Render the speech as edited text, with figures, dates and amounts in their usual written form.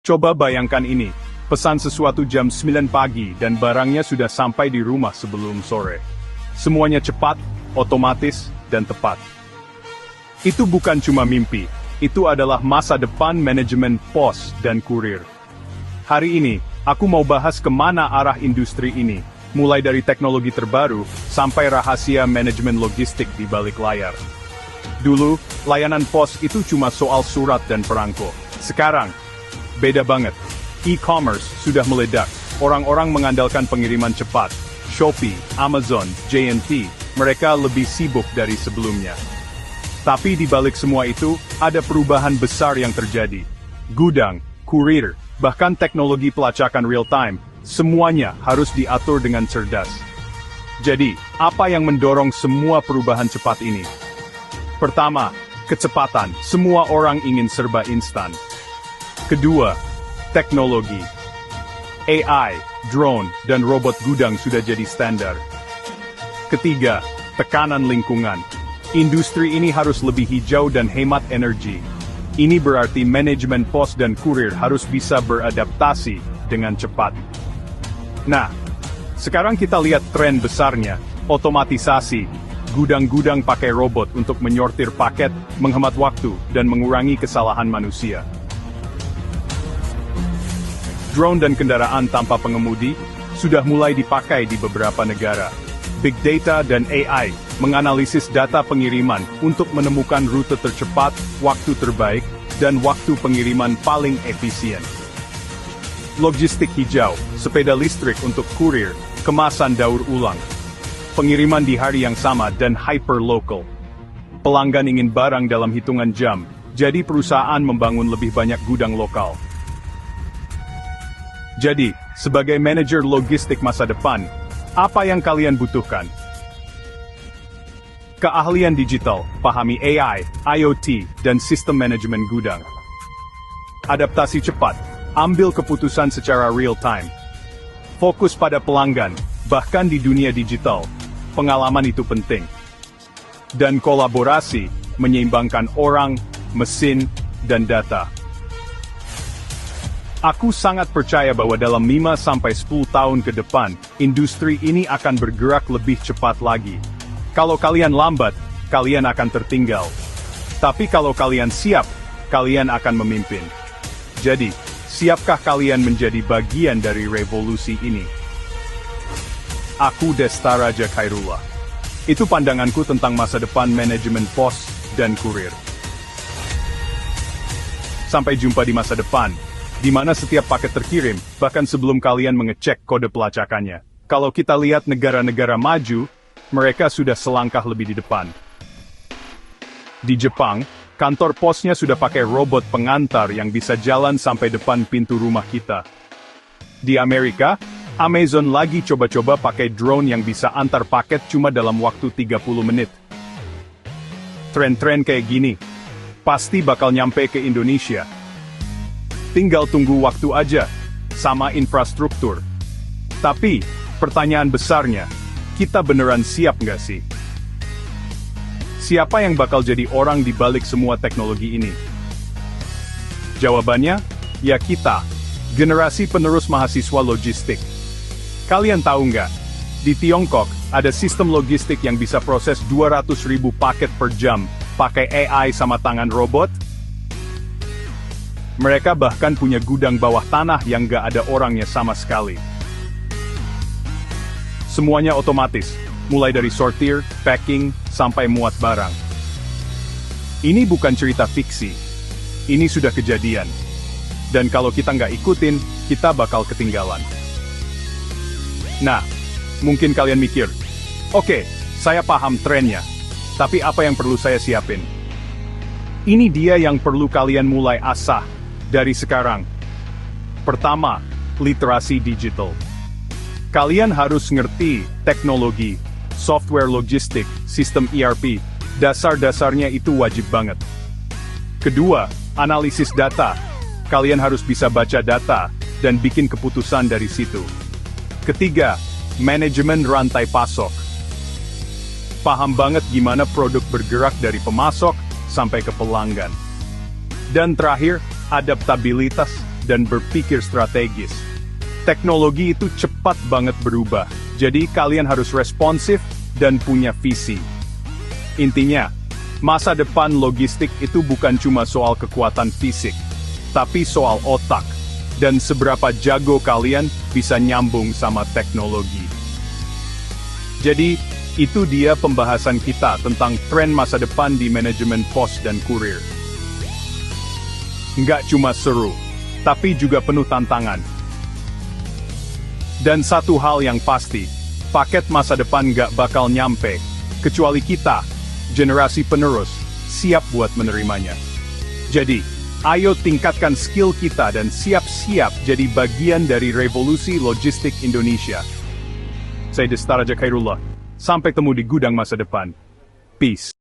Coba bayangkan ini, pesan sesuatu jam 9 pagi dan barangnya sudah sampai di rumah sebelum sore. Semuanya cepat, otomatis, dan tepat. Itu bukan cuma mimpi, itu adalah masa depan manajemen pos dan kurir. Hari ini, aku mau bahas kemana arah industri ini, mulai dari teknologi terbaru, sampai rahasia manajemen logistik di balik layar. Dulu, layanan pos itu cuma soal surat dan perangko. Sekarang, beda banget. E-commerce sudah meledak. Orang-orang mengandalkan pengiriman cepat. Shopee, Amazon, J&T, mereka lebih sibuk dari sebelumnya. Tapi di balik semua itu, ada perubahan besar yang terjadi. Gudang, kurir, bahkan teknologi pelacakan real-time, semuanya harus diatur dengan cerdas. Jadi, apa yang mendorong semua perubahan cepat ini? Pertama, kecepatan. Semua orang ingin serba instan. Kedua, teknologi. AI, drone, dan robot gudang sudah jadi standar. Ketiga, tekanan lingkungan. Industri ini harus lebih hijau dan hemat energi. Ini berarti manajemen pos dan kurir harus bisa beradaptasi dengan cepat. Nah, sekarang kita lihat tren besarnya, otomatisasi. Gudang-gudang pakai robot untuk menyortir paket, menghemat waktu, dan mengurangi kesalahan manusia. Drone dan kendaraan tanpa pengemudi sudah mulai dipakai di beberapa negara. Big Data dan AI menganalisis data pengiriman untuk menemukan rute tercepat, waktu terbaik, dan waktu pengiriman paling efisien. Logistik hijau, sepeda listrik untuk kurir, kemasan daur ulang. Pengiriman di hari yang sama dan hyperlocal. Pelanggan ingin barang dalam hitungan jam, jadi perusahaan membangun lebih banyak gudang lokal. Jadi, sebagai manajer logistik masa depan, apa yang kalian butuhkan? Keahlian digital, pahami AI, IoT, dan sistem manajemen gudang. Adaptasi cepat, ambil keputusan secara real-time. Fokus pada pelanggan, bahkan di dunia digital. Pengalaman itu penting. Dan kolaborasi, menyeimbangkan orang, mesin, dan data. Aku sangat percaya bahwa dalam 5-10 tahun ke depan, industri ini akan bergerak lebih cepat lagi. Kalau kalian lambat, kalian akan tertinggal. Tapi kalau kalian siap, kalian akan memimpin. Jadi, siapkah kalian menjadi bagian dari revolusi ini? Aku Desta Raja Khairullah. Itu pandanganku tentang masa depan manajemen pos dan kurir. Sampai jumpa di masa depan, di mana setiap paket terkirim, bahkan sebelum kalian mengecek kode pelacakannya. Kalau kita lihat negara-negara maju, mereka sudah selangkah lebih di depan. Di Jepang, kantor posnya sudah pakai robot pengantar yang bisa jalan sampai depan pintu rumah kita. Di Amerika, Amazon lagi coba-coba pakai drone yang bisa antar paket cuma dalam waktu 30 menit. Tren-tren kayak gini, pasti bakal nyampe ke Indonesia. Tinggal tunggu waktu aja, sama infrastruktur. Tapi, pertanyaan besarnya, kita beneran siap nggak sih? Siapa yang bakal jadi orang di balik semua teknologi ini? Jawabannya, ya kita, generasi penerus mahasiswa logistik. Kalian tahu nggak? Di Tiongkok, ada sistem logistik yang bisa proses 200.000 paket per jam, pakai AI sama tangan robot. Mereka bahkan punya gudang bawah tanah yang nggak ada orangnya sama sekali. Semuanya otomatis, mulai dari sortir, packing, sampai muat barang. Ini bukan cerita fiksi. Ini sudah kejadian. Dan kalau kita nggak ikutin, kita bakal ketinggalan. Nah, mungkin kalian mikir, oke, saya paham trennya, tapi apa yang perlu saya siapin? Ini dia yang perlu kalian mulai asah dari sekarang. Pertama, literasi digital. Kalian harus ngerti teknologi, software logistik, sistem ERP, dasar-dasarnya itu wajib banget. Kedua, analisis data. Kalian harus bisa baca data dan bikin keputusan dari situ. Ketiga, manajemen rantai pasok. Paham banget gimana produk bergerak dari pemasok sampai ke pelanggan. Dan terakhir, adaptabilitas. dan berpikir strategis. Teknologi itu cepat banget berubah, jadi kalian harus responsif dan punya visi. Intinya, masa depan logistik itu bukan cuma soal kekuatan fisik, tapi soal otak, dan seberapa jago kalian bisa nyambung sama teknologi. Jadi, itu dia pembahasan kita tentang tren masa depan di manajemen pos dan kurir. Nggak cuma seru, tapi juga penuh tantangan. Dan satu hal yang pasti, paket masa depan nggak bakal nyampe, kecuali kita, generasi penerus, siap buat menerimanya. Jadi, ayo tingkatkan skill kita dan siap-siap jadi bagian dari revolusi logistik Indonesia. Saya Desta Raja Khairullah. Sampai ketemu di gudang masa depan. Peace.